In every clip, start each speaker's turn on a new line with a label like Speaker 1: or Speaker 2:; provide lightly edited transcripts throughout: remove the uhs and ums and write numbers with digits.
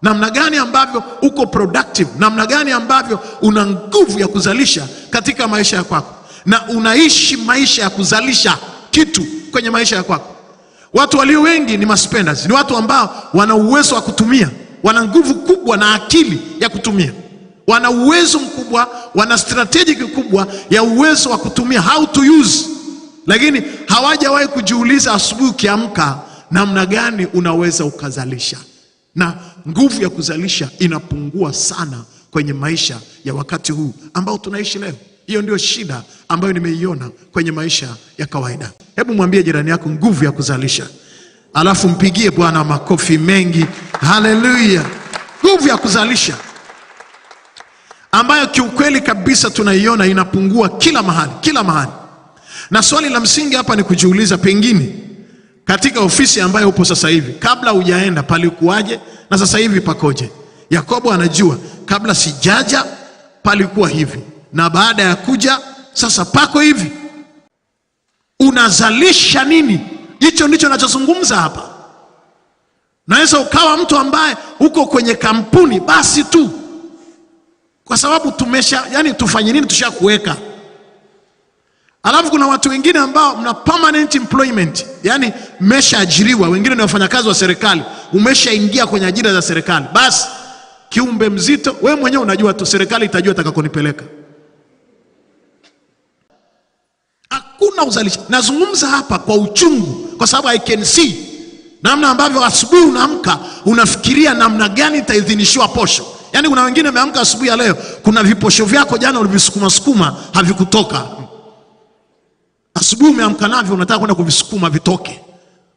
Speaker 1: namna gani ambavyo uko productive, namna gani ambavyo una nguvu ya kuzalisha katika maisha yako, na unaishi maisha ya kuzalisha kitu kwenye maisha yako. Watu walio wengi ni maspenders, ni watu ambao wana uwezo wa kutumia, wana nguvu kubwa na akili ya kutumia, wana uwezo mkubwa, wana strategic kubwa ya uwezo wa kutumia, how to use, lakini hawajawahi kujiuliza asubuhi ukiamka namna gani unaweza ukazalisha. Na nguvu ya kuzalisha inapungua sana kwenye maisha ya wakati huu ambao tunaishi leo. Hiyo ndio shida ambayo nimeiona kwenye maisha ya kawaida. Hebu mwambie jirani yako nguvu ya kuzalisha, alafu mpigie Bwana makofi mengi. Haleluya! Nguvu ya kuzalisha ambayo kiukweli kabisa tunaiona inapungua kila mahali, kila mahali. Na swali la msingi hapa ni kujiuliza, pengine katika ofisi ambayo upo sasa hivi, kabla hujaenda palikuwaje na sasa hivi pakoje? Yakobo anajua, kabla sijaja palikuwa hivi, na baada ya kuja sasa pako hivi. Unazalisha nini? Hicho ndicho ninachozungumza hapa. Naweza ukawa mtu ambaye uko kwenye kampuni basi tu, kwa sababu tufanye nini, tushakuweka. Alafu kuna watu wengine ambao mna permanent employment, yani mmeshaajiriwa, wengine ni wafanyakazi wa serikali, umeshaingia kwenye ajira za serikali. Basi kiumbe mzito, wewe mwenyewe unajua tu serikali itajua itakakonipeleka. Hakuna uzalishaji. Nazungumza hapa kwa uchungu, kwa sababu I can see namna ambavyo asubuhi unaamka unafikiria namna gani itaidhinishiwa posho. Yani kuna wengine wameamka asubuhi ya leo, kuna viposho vyako jana ulivisukuma havikutoka. Asubuhi umeamka navyo, unataka kwenda kuvisukuma vitoke.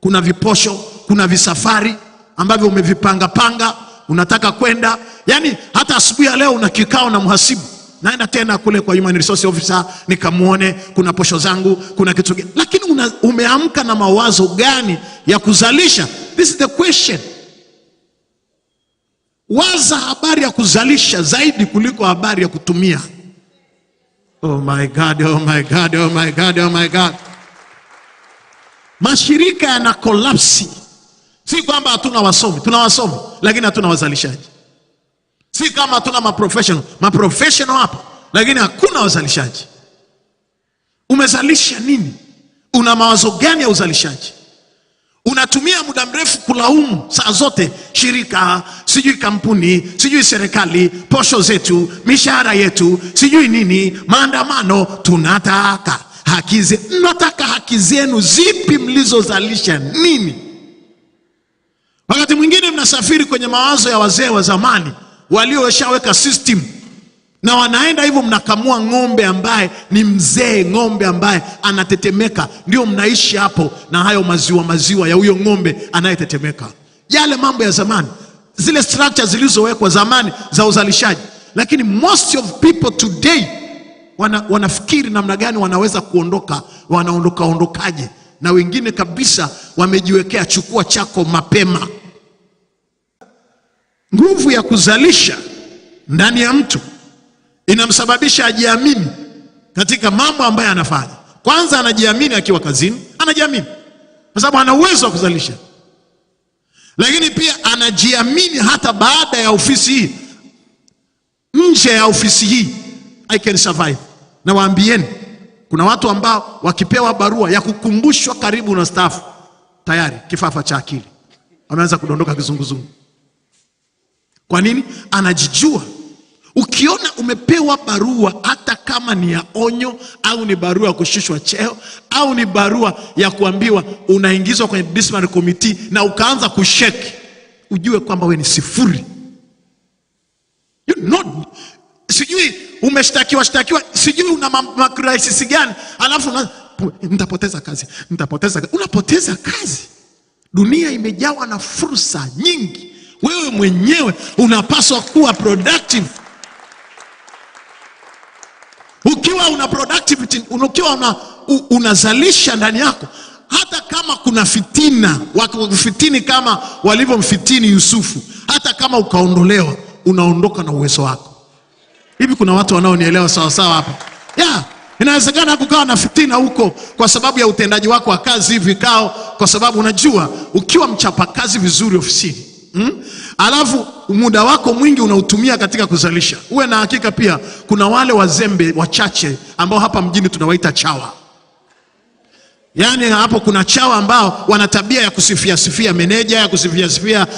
Speaker 1: Kuna viposho, kuna visafari ambavyo umevipanga, unataka kwenda. Yani hata asubuhi ya leo una kikao na mhasibu, naenda tena kule kwa human resource officer nikamuone, kuna posho zangu, kuna kitu gani. Lakini umeamka na mawazo gani ya kuzalisha? This is the question. Waza habari ya kuzalisha zaidi kuliko habari ya kutumia. Oh my God, oh my God, oh my God, oh my God. Mashirika yana collapse. Si kwamba hatuna wasomi, tuna wasomi, lakini hatuna wazalishaji. Si kama hatuna maprofessional hapa, lakini hakuna wazalishaji. Umezalisha nini? Una mawazo gani ya uzalishaji? Unatumia muda mrefu kulaumu saa zote shirika, sijui kampuni, sijui serikali, posho zetu, mishahara yetu, sijui nini, maandamano. Tunataka haki zetu. Mnataka haki zenu zipi mlizozalisha nini? Wakati mwingine mnasafiri kwenye mawazo ya wazee wa zamani walioweshaweka system, na wanaenda hivyo, mnakamua ng'ombe ambaye ni mzee, ng'ombe ambaye anatetemeka. Ndio mnaishi hapo na hayo maziwa ya huyo ng'ombe anayetetemeka. Yale mambo ya zamani, zile structures zilizowekwa zamani za uzalishaji. Lakini most of people today wanafikiri namna gani wanaweza kuondoka, ondokaje. Na wengine kabisa wamejiwekea chukua chako mapema. Nguvu ya kuzalisha ndani ya mtu inamsababisha ajiamini katika mambo ambayo anafanya. Kwanza anajiamini akiwa kazini, anajiamini kwa sababu ana uwezo wa kuzalisha. Lakini pia anajiamini hata baada ya ofisi hii, nje ya ofisi hii, I can survive. Na waambieni, kuna watu ambao wakipewa barua ya kukumbushwa karibu na staff, tayari kifafa cha akili, anaanza kudondoka kizunguzungu. Kwa nini? Anajijua. Ukiona umepewa barua, hata kama ni ya onyo au ni barua ya kushushwa cheo au ni barua ya kuambiwa unaingizwa kwenye disciplinary committee, na ukaanza kushake, ujue kwamba wewe ni sifuri. Sijui umeshtakiwa, sijui una crisis gani, alafu nitapoteza kazi. Unapoteza kazi. Dunia imejawa na fursa nyingi. Wewe mwenyewe unapaswa kuwa productive. Ukiwa una productivity, ukiwa unazalisha ndani yako, hata kama kuna fitina, wakufitini kama walivyomfitini Yusufu, hata kama ukaondolewa, unaondoka na uwezo wako. Hivi kuna watu wanaonielewa sawa sawa hapa? Inawezekana kukawa na fitina huko kwa sababu ya utendaji wako wa kazi vikao, kwa sababu unajua ukiwa mchapa kazi vizuri ofisini, Alafu muda wako mwingi unautumia katika kuzalisha. Uwe na hakika pia kuna wale wazembe wachache ambao hapa mjini tunawaita chawa. Yaani hapo kuna chawa ambao wana tabia ya kusifia meneja, ya kusifia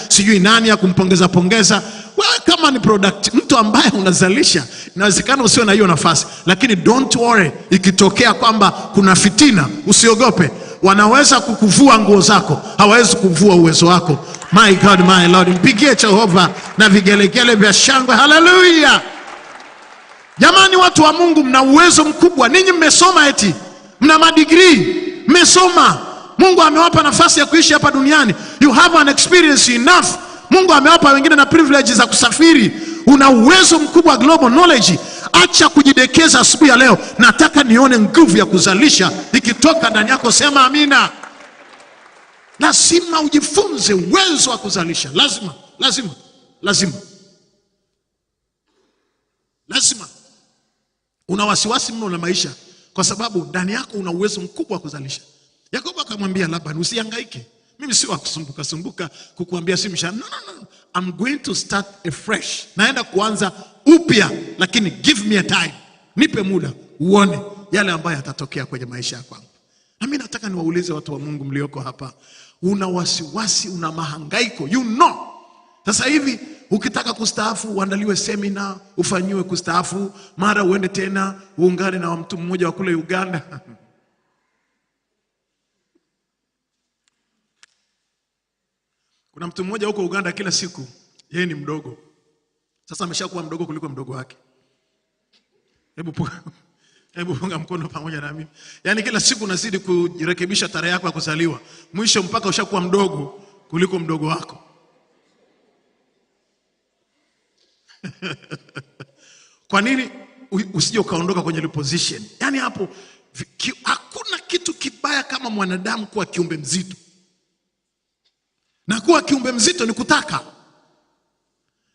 Speaker 1: sijui nani, ya kumpongeza pongeza. Wewe kama ni product, mtu ambaye unazalisha, inawezekana usiwe na hiyo nafasi, lakini don't worry, ikitokea kwamba kuna fitina, usiogope. Wanaweza kukuvua nguo zako, hawawezi kuvua uwezo wako. My God, my Lord, mpigie Jehova na vigelegele vya shangwe. Hallelujah. Jamani, watu wa Mungu, mna uwezo mkubwa. Ninyi mmesoma, eti mna madigrii, mmesoma. Mungu amewapa nafasi ya kuishi hapa duniani. You have an experience enough. Mungu amewapa wengine na privileges za kusafiri. Una uwezo mkubwa, global knowledge. Acha kujidekeza asubuhi ya leo. Nataka nione nguvu ya kuzalisha ikitoka ndani yako. Sema amina. Lazima ujifunze uwezo wa kuzalisha. Lazima. Una wasiwasi mno na maisha kwa sababu ndani yako una uwezo mkubwa wa kuzalisha. Yakobo akamwambia Labani, usihangaike. Mimi si wa kusumbuka kukuambia si mshahara. No. I'm going to start afresh. Naenda kuanza upya, lakini give me a time. Nipe muda uone yale ambayo yatatokea kwenye maisha yako. Na mimi nataka niwaulize watu wa Mungu mlioko hapa, una wasiwasi, una mahangaiko, sasa hivi ukitaka kustaafu uandaliwe semina, ufanyiwe kustaafu, mara uende tena uungane na mtu mmoja wa kule Uganda. Kuna mtu mmoja huko Uganda, kila siku yeye ni mdogo. Sasa ameshakuwa mdogo kuliko mdogo wake. Hebu punga mkono pamoja na mimi. Yaani kila siku unazidi kujirekebisha tarehe yako ya kuzaliwa. Mwisho mpaka ushakuwa mdogo kuliko mdogo wako. Kwa nini usije ukaondoka kwenye ile position? Yaani hapo hakuna kitu kibaya kama mwanadamu kuwa kiumbe mzito. Na kuwa kiumbe mzito ni kutaka.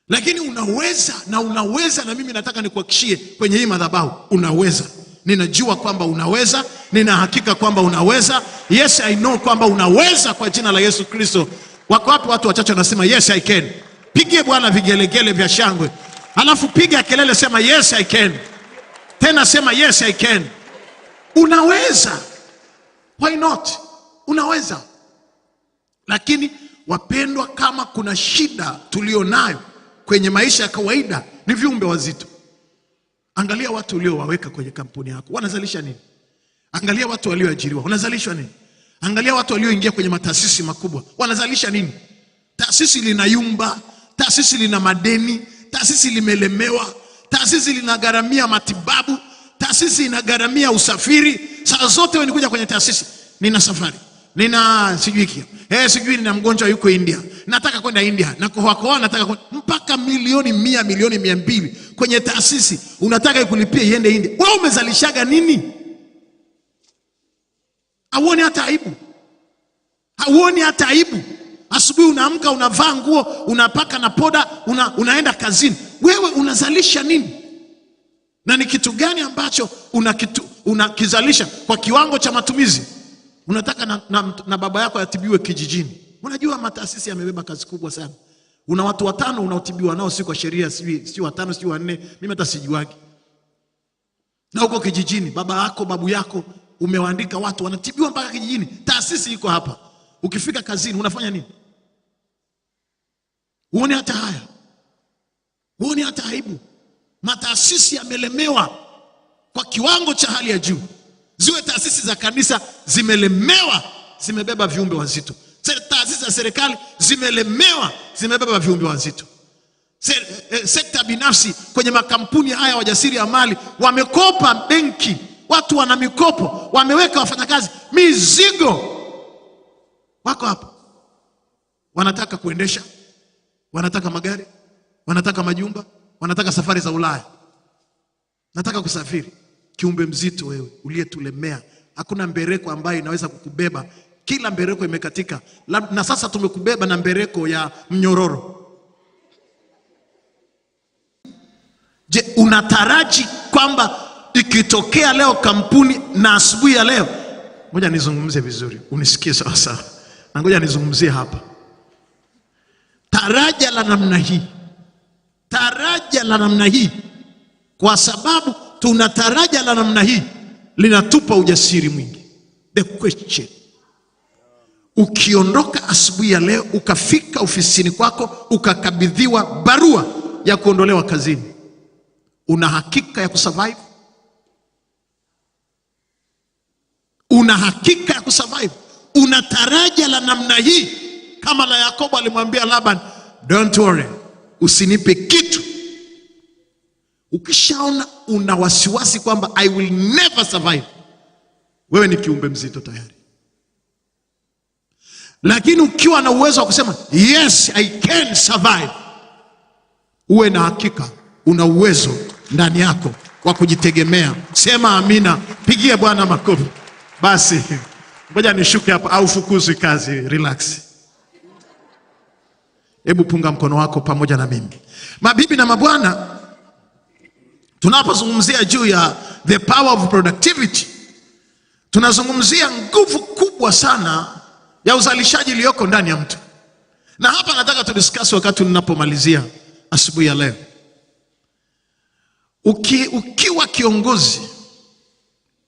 Speaker 1: Lakini unaweza na mimi nataka nikuhakishie kwenye hii madhabahu, unaweza. Ninajua kwamba unaweza, nina hakika kwamba unaweza. Yes, I know kwamba unaweza kwa jina la Yesu Kristo. Wako wapi watu wachache wanasema yes I can? Pigie Bwana vigelegele vya shangwe. Alafu piga kelele, sema yes I can. Tena sema yes I can. Unaweza. Why not? Unaweza. Lakini wapendwa, kama kuna shida tulionayo kwenye maisha ya kawaida ni viumbe wazito. Angalia watu uliowaweka kwenye kampuni yako, wanazalisha nini? Angalia watu walioajiriwa, wanazalisha nini? Angalia watu walioingia kwenye mataasisi makubwa, wanazalisha nini? Taasisi linayumba, taasisi lina madeni, taasisi limelemewa, taasisi linagharamia matibabu, taasisi inagharamia usafiri. Saa zote wewe nikuja kwenye taasisi, nina safari, nina sijui nina mgonjwa yuko India, nataka kwenda India, na kwa nataka mpaka milioni 100, milioni 200 kwenye taasisi unataka ikulipie iende India. Wewe umezalishaga nini? Hauoni hata aibu? Asubuhi unaamka, unavaa nguo, unapaka na poda, unaenda kazini. Wewe unazalisha nini? Na ni kitu gani ambacho unakizalisha kwa kiwango cha matumizi? Unataka na baba yako atibiwe kijijini. Unajua mataasisi yamebeba kazi kubwa sana. Una watu 5 unaotibiwa nao, si kwa sheria, si 5, si 4, mimi hata sijuagi. Na huko kijijini babu yako umewaandika watu wanatibiwa mpaka kijijini. Taasisi iko hapa. Ukifika kazini unafanya nini? Uone hata haya. Uone hata aibu. Mataasisi yamelemewa kwa kiwango cha hali ya juu. Ziwe taasisi za kanisa zimelemewa, zimebeba viumbe wazito. Taasisi za serikali zimelemewa, zimebeba viumbe wazito. Sekta binafsi kwenye makampuni haya wajasiriamali wamekopa benki, watu wana mikopo, wameweka wafanyakazi mizigo. Wako hapa wanataka kuendesha, wanataka magari, wanataka majumba, wanataka safari za Ulaya. Nataka kusafiri. Kiumbe mzito wewe uliyetulemea. Hakuna mbereko ambayo inaweza kukubeba. Kila mbereko imekatika. Na sasa tumekubeba na mbereko ya mnyororo. Je, unataraji kwamba ikitokea leo kampuni na asubuhi ya leo, ngoja nizungumzie vizuri, unisikie sawa sawa. Na ngoja nizungumzie hapa. taraja la namna hii, taraja la namna hii, kwa sababu tuna taraja la namna hii, linatupa ujasiri mwingi. The question, ukiondoka asubuhi ya leo ukafika ofisini kwako ukakabidhiwa barua ya kuondolewa kazini, una hakika ya kusurvive? Una hakika ya kusurvive? Una taraja la namna hii kama la Yakobo alimwambia Laban, don't worry, usinipe kitu. Ukishaona una wasiwasi kwamba I will never survive, wewe ni kiumbe mzito tayari. Lakini ukiwa na uwezo wa kusema yes I can survive, uwe na hakika una uwezo ndani yako wa kujitegemea. Sema amina, pigie Bwana makofi. Basi ngoja nishuke hapa au fukuzwi kazi, relax. Hebu punga mkono wako pamoja na mimi. Mabibi na mabwana, tunapozungumzia juu ya the power of productivity, tunazungumzia nguvu kubwa sana ya uzalishaji iliyoko ndani ya mtu. Na hapa nataka tudiscuss wakati ninapomalizia asubuhi ya leo. Ukiwa kiongozi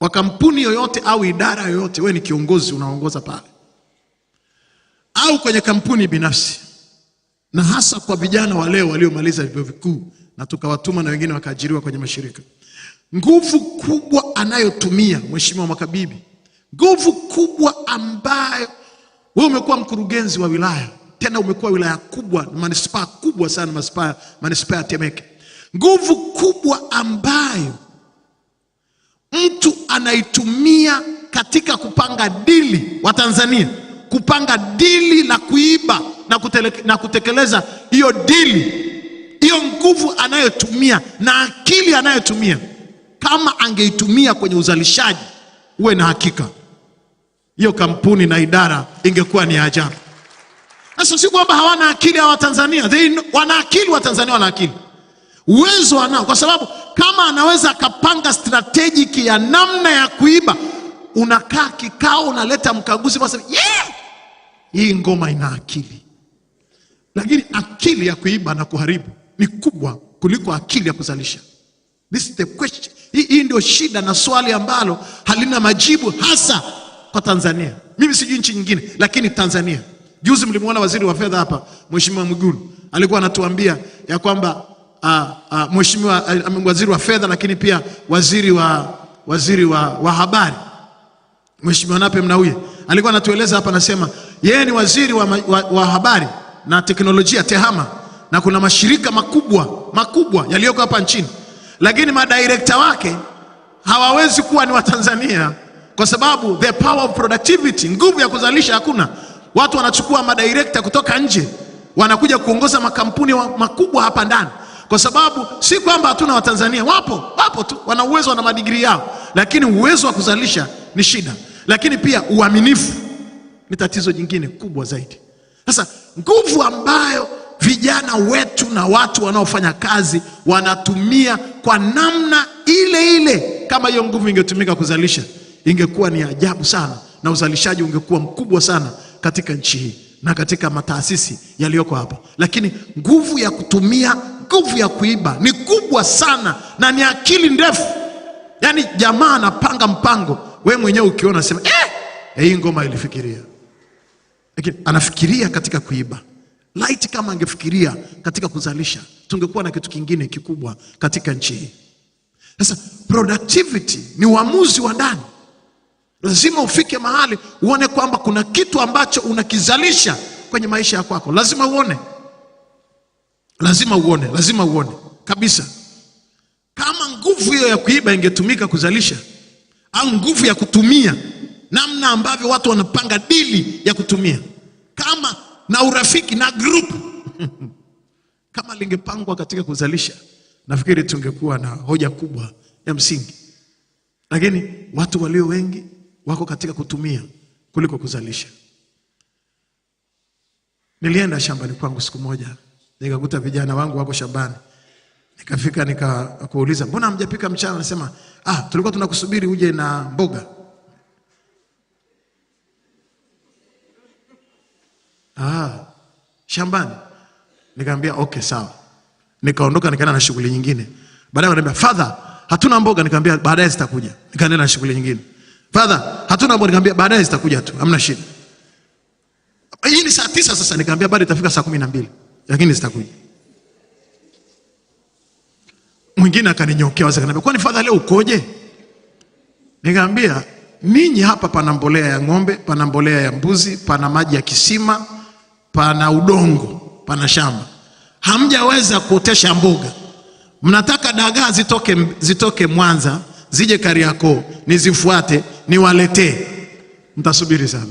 Speaker 1: wa kampuni yoyote au idara yoyote, wewe ni kiongozi unaongoza pale, au kwenye kampuni binafsi, na hasa kwa vijana wa leo waliomaliza vyuo vikuu na tukawatuma na wengine wakaajiriwa kwenye mashirika, nguvu kubwa anayotumia Mheshimiwa Makabibi, nguvu kubwa ambayo wewe umekuwa mkurugenzi wa wilaya, tena umekuwa wilaya kubwa, manispaa kubwa sana, manispaa ya Temeke, nguvu kubwa ambayo mtu anaitumia katika kupanga dili wa Tanzania, kupanga dili la kuiba na kutekeleza hiyo dili. Hiyo nguvu anayotumia na akili anayotumia, kama angeitumia kwenye uzalishaji, uwe na hakika hiyo kampuni na idara ingekuwa ni ajabu. Sasa si kwamba hawana akili wa Tanzania, wana akili wa Tanzania, wana akili, uwezo wanao, kwa sababu kama anaweza akapanga strategic ya namna ya kuiba, unakaa kikao, unaleta mkaguzi basi, hii ngoma ina akili. Lakini akili ya kuiba na kuharibu ni kubwa kuliko akili ya kuzalisha. This is the question. Hii ndio shida na swali ambalo halina majibu, hasa kwa Tanzania. Mimi sijui nchi nyingine, lakini Tanzania. Juzi mlimuona waziri wa fedha hapa, Mheshimiwa Mwigulu, alikuwa anatuambia ya kwamba Mheshimiwa waziri wa fedha, lakini pia waziri wa habari, Mheshimiwa Nape Mnauye, alikuwa anatueleza hapa, anasema yeye ni waziri wa habari na teknolojia, TEHAMA, na kuna mashirika makubwa yaliyoko hapa nchini, lakini madirekta wake hawawezi kuwa ni wa Tanzania, kwa sababu the power of productivity, nguvu ya kuzalisha hakuna. Watu wanachukua madirekta kutoka nje, wanakuja kuongoza makampuni makubwa hapa ndani, kwa sababu si kwamba hatuna Watanzania, wapo tu, wana uwezo, wana madigrii yao, lakini uwezo wa kuzalisha ni shida. Lakini pia uaminifu ni tatizo jingine kubwa zaidi. Sasa nguvu ambayo vijana wetu na watu wanaofanya kazi wanatumia kwa namna ile ile, kama hiyo nguvu ingetumika kuzalisha, ingekuwa ni ajabu sana, na uzalishaji ungekuwa mkubwa sana katika nchi hii na katika mataasisi yaliyoko hapa. Lakini nguvu ya kutumia, nguvu ya kuiba ni kubwa sana, na ni akili ndefu. Yaani jamaa anapanga mpango, wewe mwenyewe ukiona sema hii ngoma ilifikiria, lakini anafikiria katika kuiba. Laiti kama angefikiria katika kuzalisha, tungekuwa na kitu kingine kikubwa katika nchi hii. Sasa productivity ni uamuzi wa ndani. Lazima ufike mahali uone kwamba kuna kitu ambacho unakizalisha kwenye maisha yako kwako. Lazima uone kabisa. Kama nguvu hiyo ya kuiba ingetumika kuzalisha, au nguvu ya kutumia, namna ambavyo watu wanapanga dili ya kutumia, kama na urafiki na group kama lingepangwa katika kuzalisha, nafikiri tungekuwa na hoja kubwa ya msingi. Lakini watu walio wengi wako katika kutumia kuliko kuzalisha. Nilienda shambani kwangu siku moja, nikakuta vijana wangu wako shambani. Nikafika nikakuuliza, mbona hamjapika mchana? Nasema tulikuwa tunakusubiri uje na mboga. Shambani. Nikamwambia okay sawa. Nikaondoka nikaenda na shughuli nyingine. Baadaye akaniambia father, hatuna mboga. Nikamwambia baadaye zitakuja. Nikaenda na shughuli nyingine. Father, hatuna mboga. Nikamwambia baadaye zitakuja tu, hamna shida. Hii ni saa 9 sasa. Nikamwambia bado itafika saa 12, lakini zitakuja. Mwingine akaninyokea wazi akaniambia kwani father leo ukoje? Nikamwambia ninyi hapa pana mbolea ya ng'ombe, pana mbolea ya mbuzi, pana maji ya kisima, pana udongo, pana shamba. Hamjaweza kuotesha mboga. Mnataka dagaa zitoke Mwanza, zije Kariakoo, nizifuate, niwaletee. Mtasubiri sana.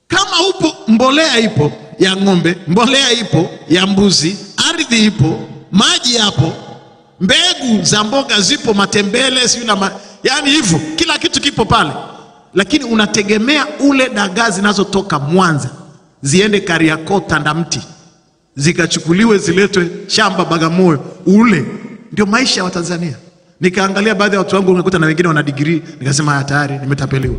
Speaker 1: Kama upo mbolea ipo ya ng'ombe, mbolea ipo ya mbuzi, ardhi ipo, maji yapo, mbegu za mboga zipo, matembele yani hivyo, kila kitu kipo pale. Lakini unategemea ule dagaa zinazotoka Mwanza ziende Kariakoo Tandamti, zikachukuliwe ziletwe shamba Bagamoyo ule. Ndio maisha ya Watanzania. Nikaangalia baadhi ya watu wangu, unakuta na wengine wana degree, nikasema tayari nimetapeliwa.